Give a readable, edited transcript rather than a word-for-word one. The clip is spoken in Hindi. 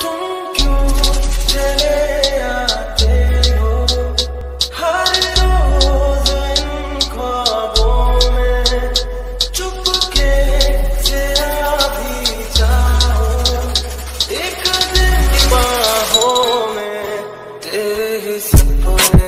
तुम क्यों चले आते हो हर रोज इन ख्वाबों में, चुपके से आ भी जाओ एक दिन बाहों में, तेरे ही सपने